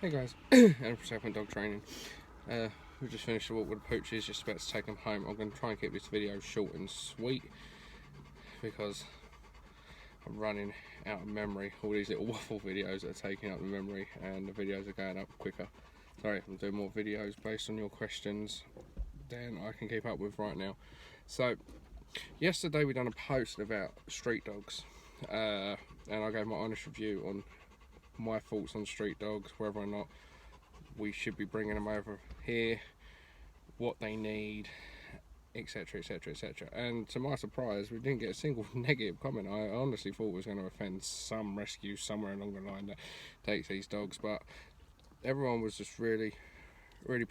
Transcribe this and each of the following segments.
Hey guys, and for Southend dog training. We just finished a walk with the pooches, just about to take them home. I'm going to try and keep this video short and sweet because I'm running out of memory. All these little waffle videos are taking up the memory and the videos are going up quicker. Sorry, I'm doing more videos based on your questions than I can keep up with right now. So, yesterday we done a post about street dogs and I gave my honest review on my thoughts on street dogs, whether or not we should be bringing them over here, what they need, etc, etc, etc. And to my surprise, we didn't get a single negative comment. I honestly thought it was going to offend some rescue somewhere along the line that takes these dogs, but everyone was just really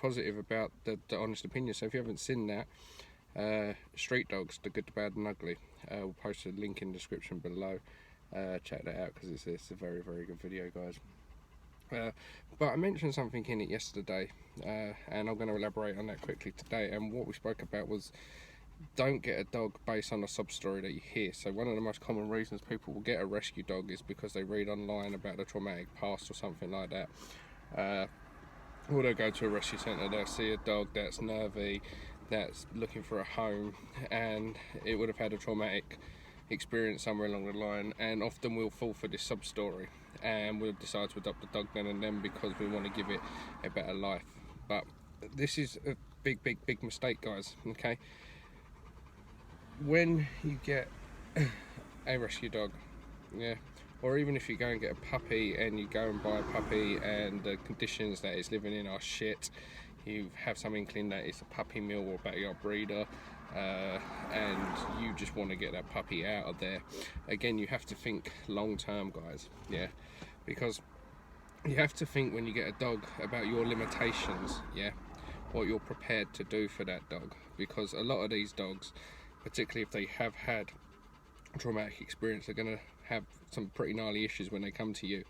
positive about the honest opinion. So if you haven't seen that, street dogs, the good, the bad and ugly, we'll post a link in the description below. Check that out because it's a very good video, guys. But I mentioned something in it yesterday, and I'm going to elaborate on that quickly today. And what we spoke about was, don't get a dog based on a sub story that you hear. So one of the most common reasons people will get a rescue dog is because they read online about a traumatic past or something like that. Or they'll go to a rescue centre, they'll see a dog that's nervy, that's looking for a home, and it would have had a traumatic experience somewhere along the line, and often we'll fall for this sub story and we'll decide to adopt the dog then and then because we want to give it a better life. But this is a big mistake, guys. Okay, when you get a rescue dog, yeah, or even if you go and get a puppy and you go and buy a puppy and the conditions that it's living in are shit, you have some inkling that it's a puppy mill or backyard breeder, and you just want to get that puppy out of there. Again, you have to think long term, guys, yeah, because you have to think when you get a dog about your limitations, yeah, what you're prepared to do for that dog, because a lot of these dogs, particularly if they have had a traumatic experience, are going to have some pretty gnarly issues when they come to you,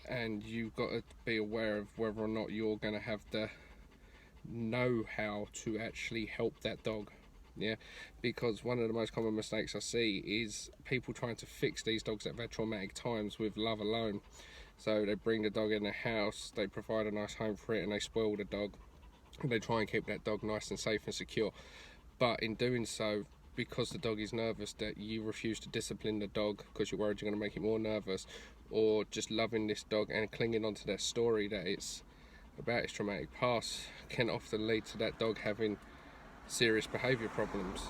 and you've got to be aware of whether or not you're going to have the know how to actually help that dog, yeah, because one of the most common mistakes I see is people trying to fix these dogs that have had traumatic times with love alone. So they bring the dog in the house, they provide a nice home for it, and they spoil the dog, and they try and keep that dog nice and safe and secure. But in doing so, because the dog is nervous, that you refuse to discipline the dog because you're worried you're going to make it more nervous, or just loving this dog and clinging onto that story that it's about its traumatic past, can often lead to that dog having serious behaviour problems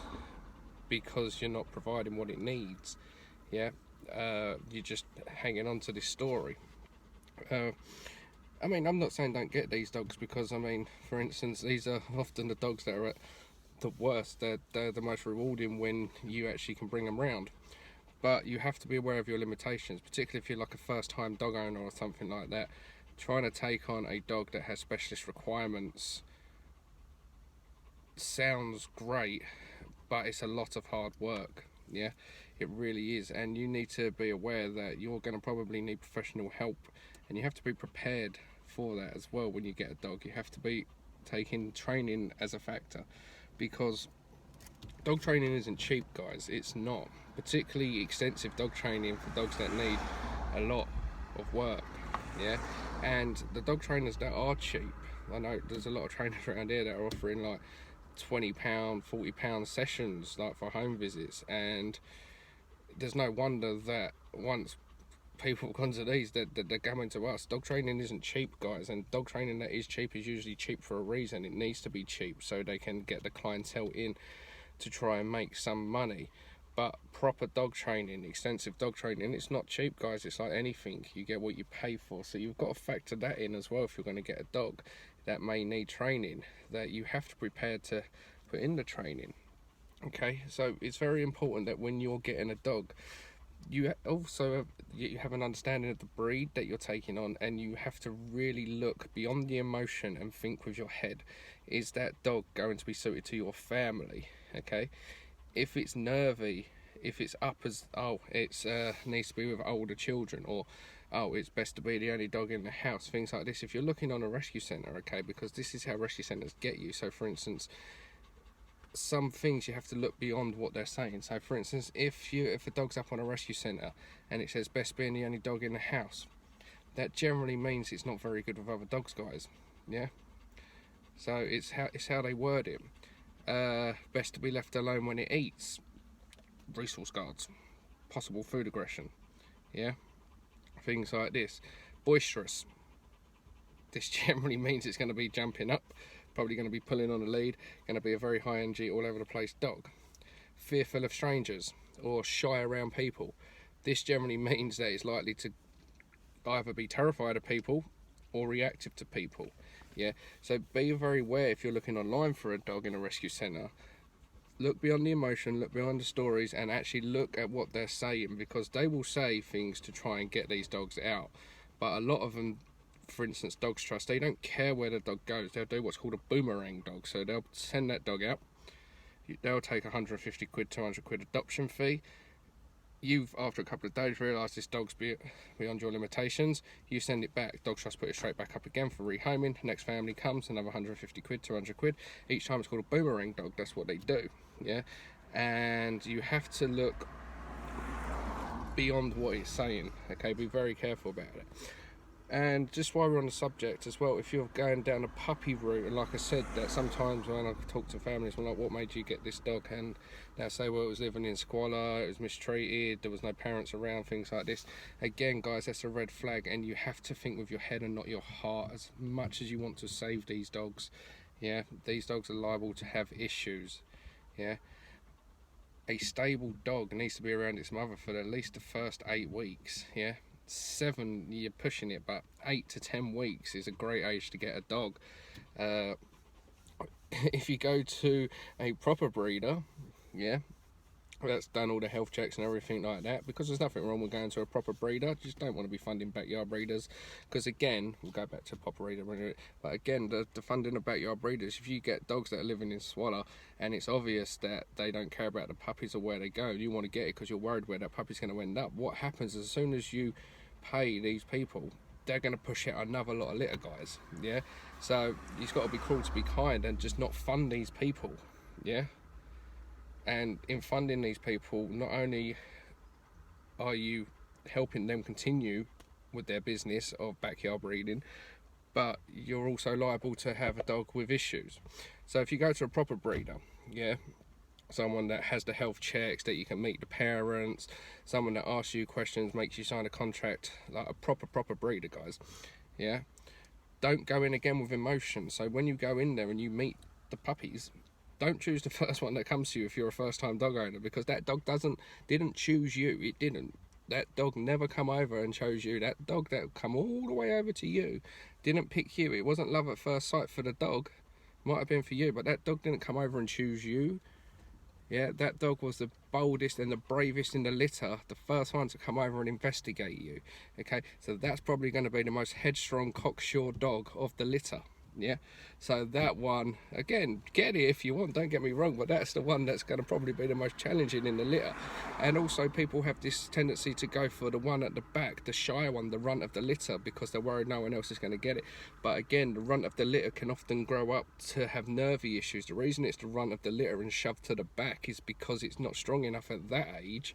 because you're not providing what it needs, yeah. You're just hanging on to this story. I mean, I'm not saying don't get these dogs, because I mean, for instance, these are often the dogs that are at the worst. They're the most rewarding when you actually can bring them round. But you have to be aware of your limitations, particularly if you're like a first-time dog owner or something like that. Trying to take on a dog that has specialist requirements sounds great, but it's a lot of hard work, yeah, it really is. And you need to be aware that you're going to probably need professional help, and you have to be prepared for that as well. When you get a dog, you have to be taking training as a factor, because dog training isn't cheap, guys. It's not. Particularly extensive dog training for dogs that need a lot of work, yeah. And the dog trainers that are cheap, I know there's a lot of trainers around here that are offering like £20, £40 sessions, like for home visits, and there's no wonder that once people have gone to these, that they're coming to us. Dog training isn't cheap, guys, and dog training that is cheap is usually cheap for a reason. It needs to be cheap so they can get the clientele in to try and make some money. But proper dog training, extensive dog training, it's not cheap, guys. It's like anything, you get what you pay for. So you've got to factor that in as well. If you're going to get a dog that may need training, that you have to prepare to put in the training, okay? So it's very important that when you're getting a dog, you also you have an understanding of the breed that you're taking on, and you have to really look beyond the emotion and think with your head, is that dog going to be suited to your family, okay? If it's nervy, if it's up as, oh, it's needs to be with older children, or oh, it's best to be the only dog in the house, things like this. If you're looking on a rescue centre, okay, because this is how rescue centres get you. So for instance, some things you have to look beyond what they're saying. So for instance, if a dog's up on a rescue centre and it says best being the only dog in the house, that generally means it's not very good with other dogs, guys. Yeah, so it's how they word it. Best to be left alone when it eats. Resource guards. Possible food aggression. Yeah, things like this. Boisterous. This generally means it's going to be jumping up, probably going to be pulling on a lead, going to be a very high energy, all over the place dog. Fearful of strangers or shy around people. This generally means that it's likely to either be terrified of people or reactive to people. Yeah, so be very aware if you're looking online for a dog in a rescue centre. Look beyond the emotion, look beyond the stories, and actually look at what they're saying, because they will say things to try and get these dogs out. But a lot of them, for instance, Dogs Trust, they don't care where the dog goes. They'll do what's called a boomerang dog. So they'll send that dog out. They'll take 150 quid, 200 quid adoption fee. You've, after a couple of days, realised this dog's beyond your limitations. You send it back. Dogs Trust put it straight back up again for rehoming. Next family comes, another 150 quid, 200 quid. Each time it's called a boomerang dog. That's what they do. Yeah, and you have to look beyond what it's saying. Okay, be very careful about it. And just while we're on the subject as well, if you're going down a puppy route, and like I said, that sometimes when I talk to families, I'm like, what made you get this dog? And they'll say, well, it was living in squalor, it was mistreated, there was no parents around, things like this. Again, guys, that's a red flag, and you have to think with your head and not your heart. As much as you want to save these dogs, yeah, these dogs are liable to have issues. Yeah, a stable dog needs to be around its mother for at least the first 8 weeks. Yeah, 7 you're pushing it, but 8 to 10 weeks is a great age to get a dog. If you go to a proper breeder, yeah, that's done all the health checks and everything like that, because there's nothing wrong with going to a proper breeder. Just don't want to be funding backyard breeders, because again, we'll go back to proper breeder, but again, the funding of backyard breeders, if you get dogs that are living in squalor and it's obvious that they don't care about the puppies or where they go, you want to get it because you're worried where that puppy's going to end up, what happens is, as soon as you pay these people, they're going to push out another lot of litter, guys. Yeah, so you've got to be cruel to be kind and just not fund these people. Yeah, and in funding these people, not only are you helping them continue with their business of backyard breeding, but you're also liable to have a dog with issues. So if you go to a proper breeder, yeah, someone that has the health checks, that you can meet the parents, someone that asks you questions, makes you sign a contract, like a proper breeder, guys. Yeah, don't go in again with emotion. So when you go in there and you meet the puppies, don't choose the first one that comes to you if you're a first-time dog owner, because that dog didn't choose you. It didn't. That dog never come over and chose you. That dog that come all the way over to you didn't pick you. It wasn't love at first sight for the dog. Might have been for you, but that dog didn't come over and choose you. Yeah, that dog was the boldest and the bravest in the litter, the first one to come over and investigate you. Okay, so that's probably going to be the most headstrong, cocksure dog of the litter. Yeah, so that one, again, get it if you want, don't get me wrong, but that's the one that's going to probably be the most challenging in the litter. And also, people have this tendency to go for the one at the back, the shy one, the runt of the litter, because they're worried no one else is going to get it. But again, the runt of the litter can often grow up to have nervy issues. The reason it's the runt of the litter and shoved to the back is because it's not strong enough at that age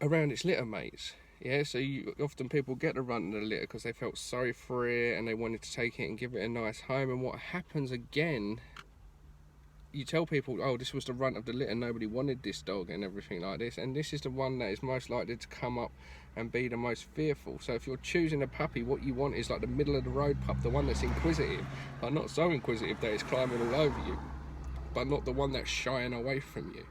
around its litter mates. Yeah, so often people get the runt of the litter because they felt sorry for it and they wanted to take it and give it a nice home. And what happens again, you tell people, oh, this was the runt of the litter, nobody wanted this dog and everything like this, and this is the one that is most likely to come up and be the most fearful. So if you're choosing a puppy, what you want is like the middle of the road pup, the one that's inquisitive, but not so inquisitive that it's climbing all over you, but not the one that's shying away from you.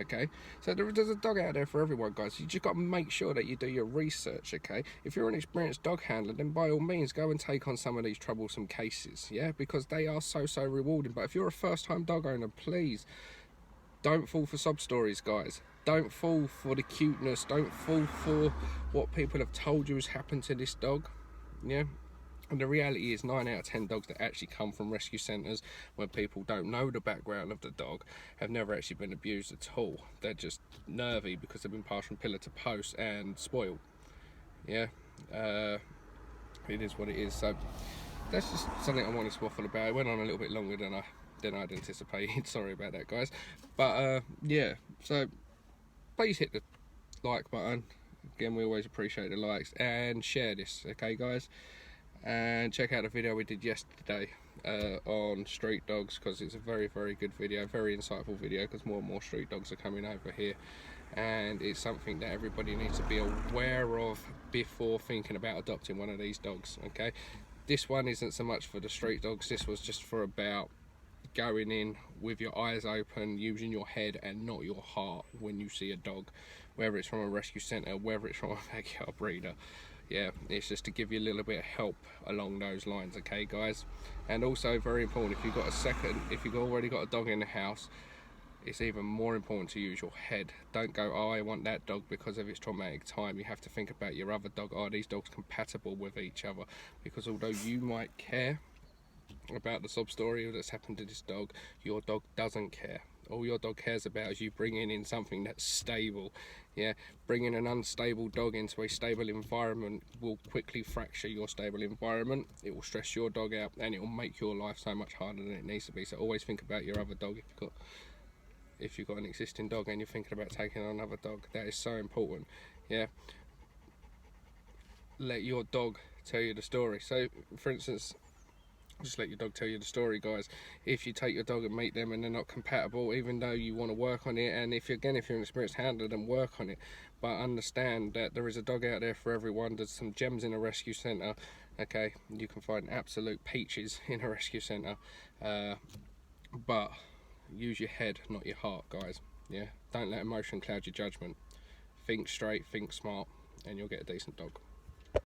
Okay, so there's a dog out there for everyone, guys. You just got to make sure that you do your research. Okay, if you're an experienced dog handler, then by all means go and take on some of these troublesome cases, yeah, because they are so rewarding. But if you're a first-time dog owner, please don't fall for sob stories, guys. Don't fall for the cuteness. Don't fall for what people have told you has happened to this dog. Yeah. And the reality is 9 out of 10 dogs that actually come from rescue centres where people don't know the background of the dog have never actually been abused at all. They're just nervy because they've been passed from pillar to post and spoiled. Yeah, it is what it is. So that's just something I wanted to waffle about. It went on a little bit longer than I'd anticipated. Sorry about that, guys. But yeah, so please hit the like button. Again, we always appreciate the likes, and share this, okay guys? And check out the video we did yesterday on street dogs, because it's a very good video, very insightful video, because more and more street dogs are coming over here, and it's something that everybody needs to be aware of before thinking about adopting one of these dogs. Okay, this one isn't so much for the street dogs, this was just for about going in with your eyes open, using your head and not your heart when you see a dog, whether it's from a rescue centre, whether it's from a backyard breeder. Yeah, it's just to give you a little bit of help along those lines, okay guys? And also very important, if you've already got a dog in the house, it's even more important to use your head. Don't go, oh, I want that dog because of its traumatic time. You have to think about your other dog. Are these dogs compatible with each other? Because although you might care about the sob story that's happened to this dog, your dog doesn't care. All your dog cares about is you bringing in something that's stable. Yeah, bringing an unstable dog into a stable environment will quickly fracture your stable environment. It will stress your dog out, and it will make your life so much harder than it needs to be. So always think about your other dog. If you've got an existing dog and you're thinking about taking on another dog, that is so important. Yeah, let your dog tell you the story. So for instance, just let your dog tell you the story, guys. If you take your dog and meet them and they're not compatible, even though you want to work on it, and if you're an experienced handler, then work on it, but understand that there is a dog out there for everyone. There's some gems in a rescue centre, okay? You can find absolute peaches in a rescue centre, but use your head, not your heart, guys. Yeah, don't let emotion cloud your judgment. Think straight, think smart, and you'll get a decent dog.